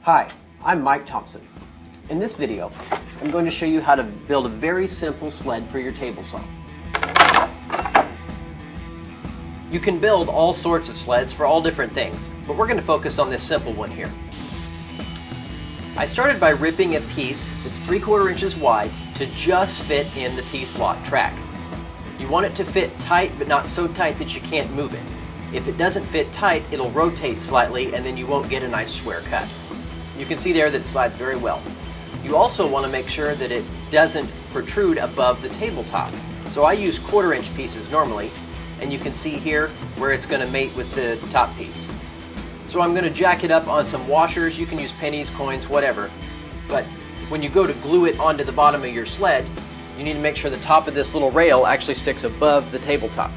Hi, I'm Mike Thompson. In this video, I'm going to show you how to build a very simple sled for your table saw. You can build all sorts of sleds for all different things, but we're going to focus on this simple one here. I started by ripping a piece that's 3/4 inches wide to just fit in the T-slot track. You want it to fit tight, but not so tight that you can't move it. If it doesn't fit tight, it'll rotate slightly and then you won't get a nice square cut. You can see there that it slides very well. You also want to make sure that it doesn't protrude above the tabletop. So I use 1/4 inch pieces normally, and you can see here where it's going to mate with the top piece. So I'm going to jack it up on some washers. You can use pennies, coins, whatever. But when you go to glue it onto the bottom of your sled, you need to make sure the top of this little rail actually sticks above the tabletop.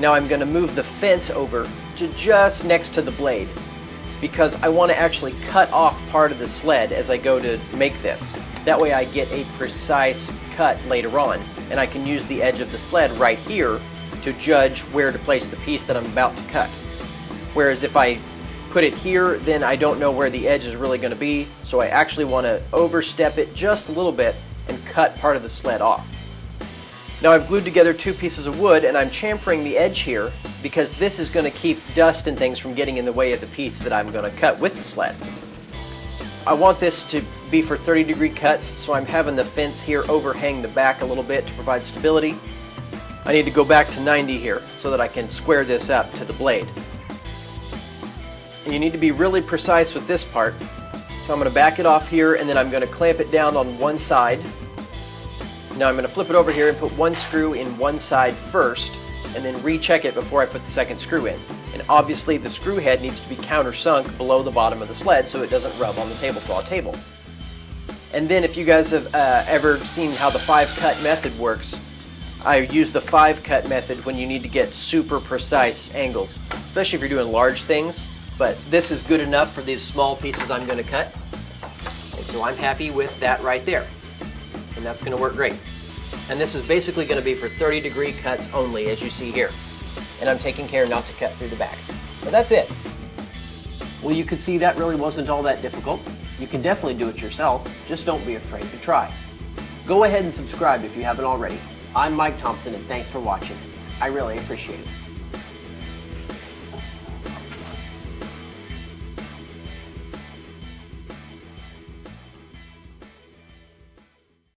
Now I'm going to move the fence over to just next to the blade, because I want to actually cut off part of the sled as I go to make this. That way I get a precise cut later on, and I can use the edge of the sled right here to judge where to place the piece that I'm about to cut. Whereas if I put it here, then I don't know where the edge is really going to be, so I actually want to overstep it just a little bit and cut part of the sled off. Now I've glued together 2 pieces of wood, and I'm chamfering the edge here because this is going to keep dust and things from getting in the way of the piece that I'm going to cut with the sled. I want this to be for 30-degree cuts, so I'm having the fence here overhang the back a little bit to provide stability. I need to go back to 90 here so that I can square this up to the blade. And you need to be really precise with this part. So I'm going to back it off here, and then I'm going to clamp it down on one side. Now I'm going to flip it over here and put one screw in one side first, and then recheck it before I put the second screw in. And obviously the screw head needs to be countersunk below the bottom of the sled so it doesn't rub on the table saw table. And then if you guys have ever seen how the 5-cut method works, I use the 5-cut method when you need to get super precise angles, especially if you're doing large things. But this is good enough for these small pieces I'm going to cut. And so I'm happy with that right there. And that's going to work great. And this is basically going to be for 30-degree cuts only, as you see here. And I'm taking care not to cut through the back. But that's it. Well, you can see that really wasn't all that difficult. You can definitely do it yourself. Just don't be afraid to try. Go ahead and subscribe if you haven't already. I'm Mike Thompson, and thanks for watching. I really appreciate it.